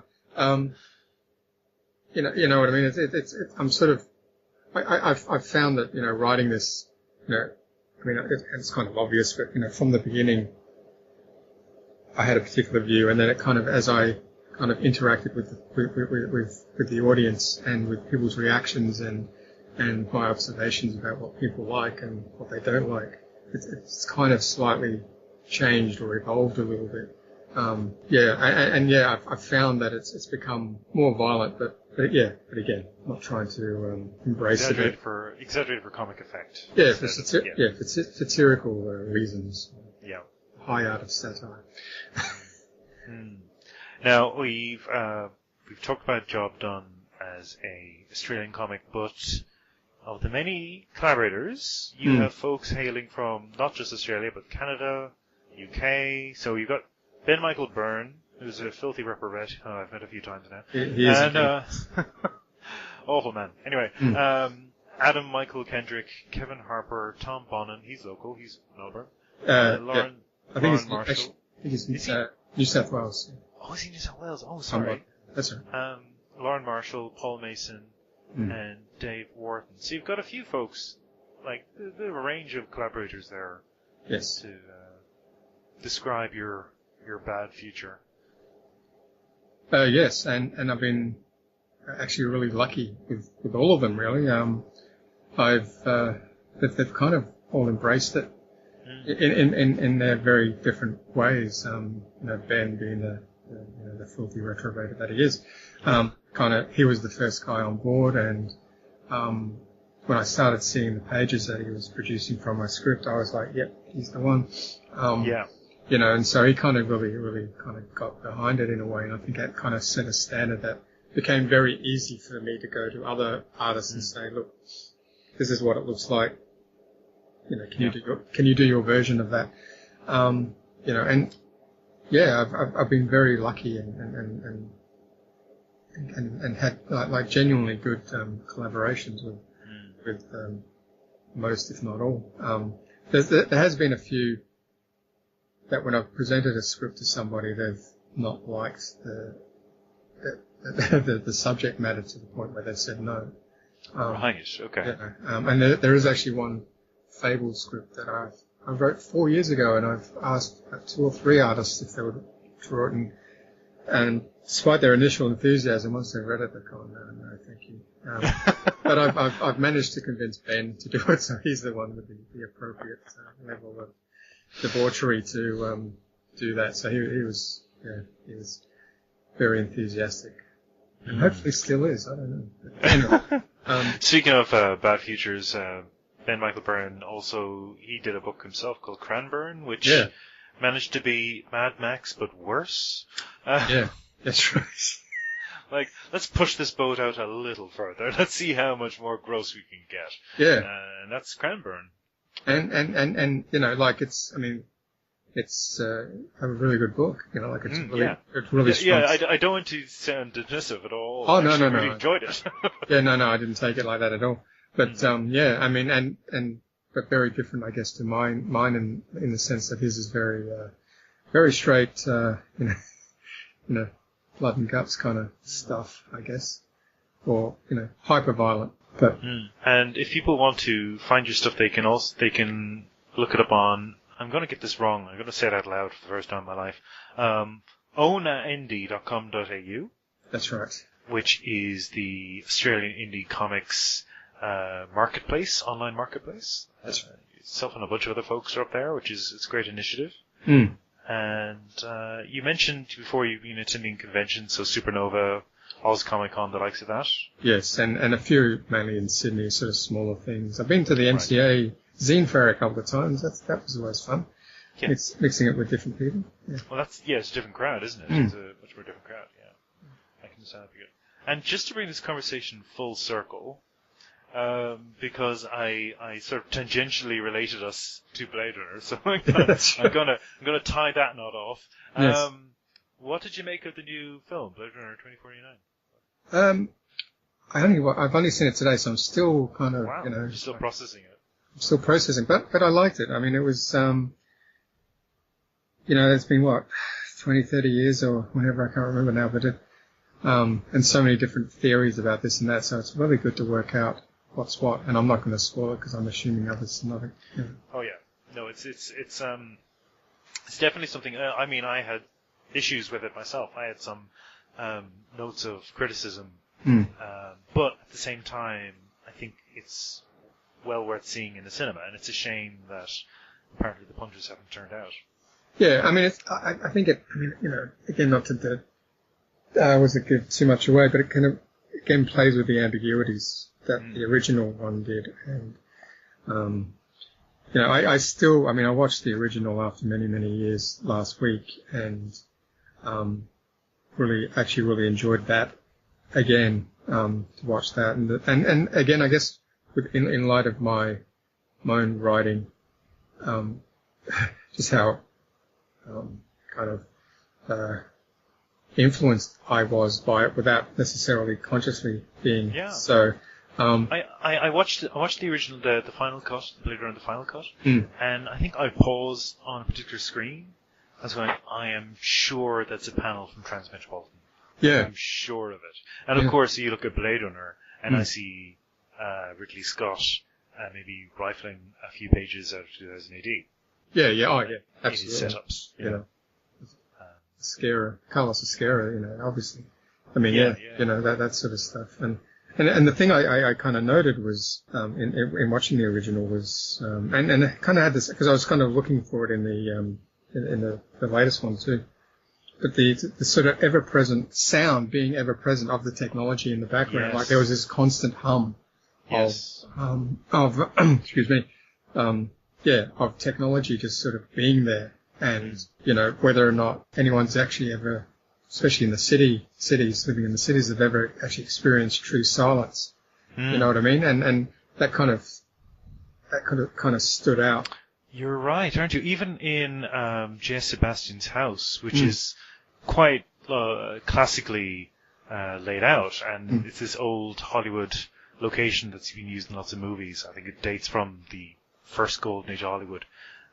You know what I mean? I'm sort of, I've found that, writing this, it's kind of obvious, but, from the beginning, I had a particular view, and then it kind of, as I kind of interacted with the audience and with people's reactions and my observations about what people like and what they don't like, it's kind of slightly changed or evolved a little bit. I've found that it's become more violent, but again, not trying to embrace it. Exaggerated for comic effect. Yeah, for satirical reasons. Yeah. High art of satire. Now we've talked about Job Done as a Australian comic, but of the many collaborators, you have folks hailing from not just Australia but Canada, UK. So you've got Ben Michael Byrne, who's a filthy reprobate. I've met a few times now. He is awful man. Anyway, Adam Michael Kendrick, Kevin Harper, Tom Bonnan. He's local. He's Melbourne. Lauren Marshall. I think he's New South Wales. Oh, is he New South Wales? Oh, sorry. That's right. Lauren Marshall, Paul Mason, and Dave Wharton. So you've got a few folks, like a range of collaborators there. Yes. To describe your bad future. Yes, and I've been actually really lucky with all of them, really. They've kind of all embraced it in their very different ways. Ben being the filthy retrograde that he is, he was the first guy on board, and when I started seeing the pages that he was producing from my script, I was like, yep, he's the one. You know, and so he kind of really kind of got behind it in a way, and I think that kind of set a standard that became very easy for me to go to other artists and say, look, this is what it looks like. You know, can you do your version of that? You know, and yeah, I've been very lucky and had like genuinely good collaborations with most, if not all. There has been a few that when I've presented a script to somebody, they've not liked the subject matter to the point where they've said no. Right. Okay. Yeah, and there is actually one Fable script that I wrote 4 years ago, and I've asked 2 or 3 artists if they would draw it, and despite their initial enthusiasm, once they read it, they've gone, no, thank you. But I've managed to convince Ben to do it, so he's the one with the appropriate level of debauchery to do that. So he was very enthusiastic, and hopefully still is. I don't know. But anyway, speaking of Bad Futures, Ben Michael Byrne he did a book himself called Cranburn, which managed to be Mad Max but worse. Yeah, that's right. Like, let's push this boat out a little further. Let's see how much more gross we can get. Yeah, and that's Cranburn. And you know, like it's a really good book. You know, like it's really strong. Yeah, I don't want to sound dismissive at all. Oh, no. I really enjoyed it. Yeah, no, I didn't take it like that at all. But yeah, I mean, but very different, I guess, to mine in the sense that his is very straight, you know, blood and guts kind of stuff, I guess, or hyper violent. But and if people want to find your stuff, they can look it up on. I'm going to get this wrong. I'm going to say it out loud for the first time in my life. onaindie.com.au. That's right. Which is the Australian indie comics marketplace, online marketplace. That's right. Yourself and a bunch of other folks are up there, it's a great initiative. And you mentioned before you've been attending conventions, so Supernova, Oz Comic Con, the likes of that. Yes, and a few mainly in Sydney, sort of smaller things. I've been to the MCA Zine Fair a couple of times. That was always fun. Yeah. It's mixing it with different people. Yeah. Well, it's a different crowd, isn't it? It's a much more different crowd. Yeah, I can understand that. And just to bring this conversation full circle, because I sort of tangentially related us to Blade Runner, so I'm gonna tie that knot off. Yes. What did you make of the new film, Blade Runner 2049? I've only seen it today, so I'm still kind of You're still processing it. I'm still processing, but I liked it. I mean, it was it's been 20, 30 years or whatever, I can't remember now, but it and so many different theories about this and that, so it's really good to work out what's what, and I'm not going to spoil it because I'm assuming others know it. Yeah. Oh yeah, no, it's definitely something. I mean, I had issues with it myself. I had some notes of criticism, but at the same time, I think it's well worth seeing in the cinema, and it's a shame that apparently the punches haven't turned out. Yeah, I mean, I think it. I mean, again, not to wasn't give too much away, but it kind of again plays with the ambiguities that the original one did, and I watched the original after many years last week, and really enjoyed that again to watch that, and again, I guess in light of my own writing, just how kind of influenced I was by it without necessarily consciously being so. I watched the original, the final cut, Blade Runner, the final cut, and I think I paused on a particular screen. I was going, I am sure that's a panel from Transmetropolitan. Yeah. I'm sure of it. And of course, you look at Blade Runner, and I see Ridley Scott maybe rifling a few pages out of 2000 AD. Yeah, absolutely. Setups. Carlos Esquerra, obviously. I mean, that sort of stuff. And the thing I kind of noted was, in watching the original was, and I kind of had this, because I was kind of looking for it in the latest one too. But the sort of ever-present sound being ever-present of the technology in the background, like there was this constant hum Yes. of excuse me, of technology just sort of being there, and whether or not anyone's actually ever, especially in the cities, living in the cities, have ever actually experienced true silence. You know what I mean? And that kind of stood out. You're right, aren't you? Even in J. Sebastian's house, which is quite classically laid out, and it's this old Hollywood location that's been used in lots of movies. I think it dates from the first golden age of Hollywood.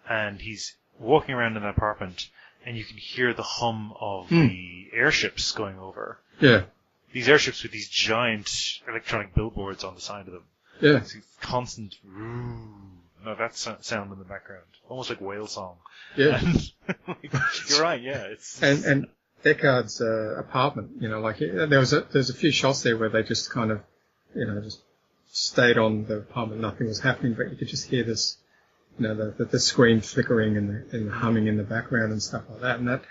And he's walking around in an apartment, and you can hear the hum of the airships going over. Yeah. These airships with these giant electronic billboards on the side of them. Yeah. It's constant that sound in the background, almost like whale song. Yeah. And, you're right. Yeah. It's and Deckard's apartment. There's a few shots there where they just kind of just stayed on the apartment. Nothing was happening, but you could just hear this, the screen flickering and the humming in the background and stuff like that. And that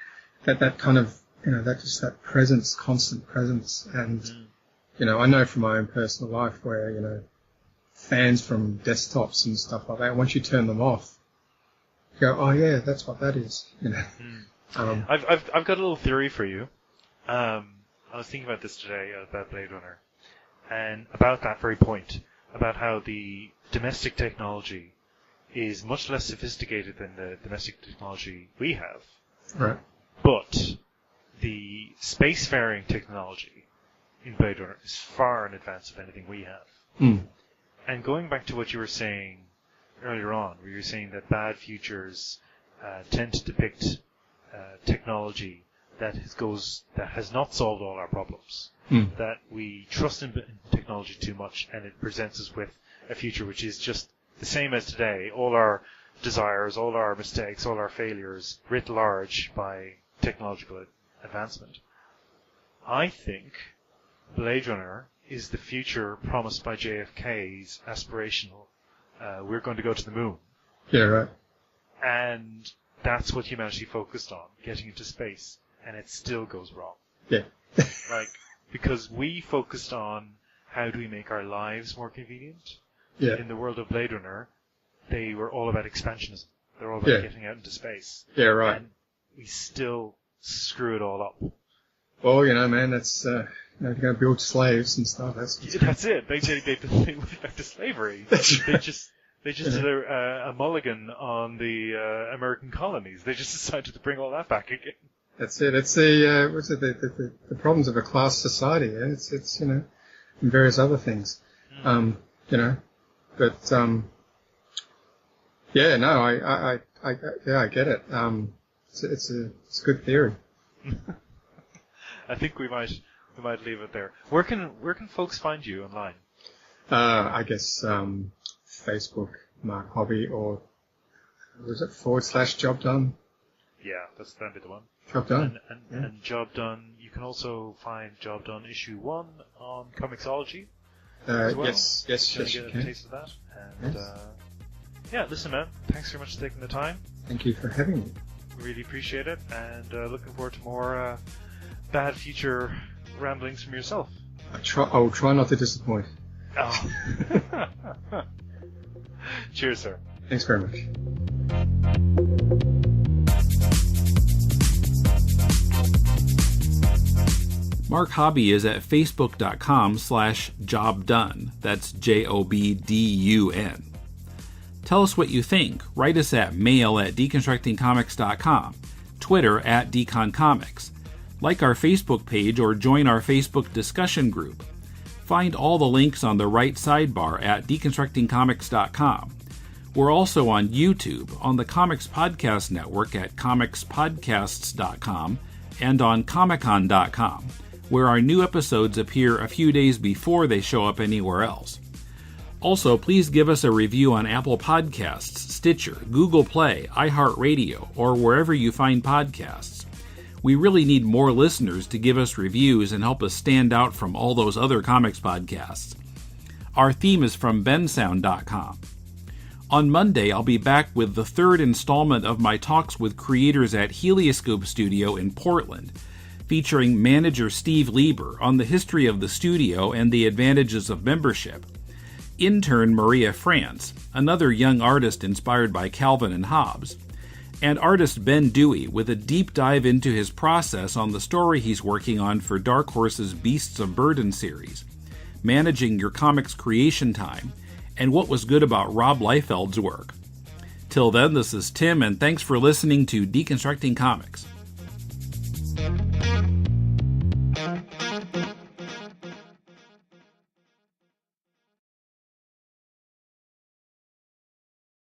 kind of, that presence, constant presence. And, I know from my own personal life where, fans from desktops and stuff like that, once you turn them off, you go, oh yeah, that's what that is, I've got a little theory for you. I was thinking about this today, about Blade Runner, and about that very point, about how the domestic technology is much less sophisticated than the domestic technology we have. Right. But the spacefaring technology in Blade Runner is far in advance of anything we have. And going back to what you were saying earlier on, where you were saying that bad futures tend to depict technology that has not solved all our problems. That we trust in technology too much, and it presents us with a future which is just the same as today. All our desires, all our mistakes, all our failures, writ large by technological advancement. I think Blade Runner is the future promised by JFK's aspirational, we're going to go to the moon. Yeah, right. And that's what humanity focused on, getting into space, and it still goes wrong. Yeah. Because we focused on how do we make our lives more convenient. Yeah. In the world of Blade Runner, they were all about expansionism. They're all about getting out into space. Yeah, right. And we still screw it all up. Well, man, that's, you're going to build slaves and stuff. That's it. They went back to slavery. They just did a mulligan on the American colonies. They just decided to bring all that back again. That's it. It's the problems of a class society. Yeah? It's and various other things. But yeah, no, I get it. It's a good theory. I think we might leave it there. Where can folks find you online? I guess Facebook, Mark Hobby, or was it / Job Done? Yeah, that'd be the one. Job Done. And Job Done. You can also find Job Done issue 1 on Comixology. As well. Yes, you get can. A taste of that. And yeah, listen, man. Thanks very much for taking the time. Thank you for having me. Really appreciate it, and looking forward to more bad future ramblings from yourself. I'll try not to disappoint. Oh. Cheers, sir. Thanks very much. Mark Hobby is at facebook.com/jobdone. That's JOBDUN. Tell us what you think. Write us at mail@deconstructingcomics.com, Twitter @deconcomics. Like our Facebook page or join our Facebook discussion group. Find all the links on the right sidebar at deconstructingcomics.com. We're also on YouTube, on the Comics Podcast Network at comicspodcasts.com, and on comicon.com, where our new episodes appear a few days before they show up anywhere else. Also, please give us a review on Apple Podcasts, Stitcher, Google Play, iHeartRadio, or wherever you find podcasts. We really need more listeners to give us reviews and help us stand out from all those other comics podcasts. Our theme is from bensound.com. On Monday, I'll be back with the third installment of my talks with creators at Helioscope Studio in Portland, featuring manager Steve Lieber on the history of the studio and the advantages of membership. intern Maria France, another young artist inspired by Calvin and Hobbes, and artist Ben Dewey with a deep dive into his process on the story he's working on for Dark Horse's Beasts of Burden series, managing your comics creation time, and what was good about Rob Liefeld's work. Till then, this is Tim, and thanks for listening to Deconstructing Comics.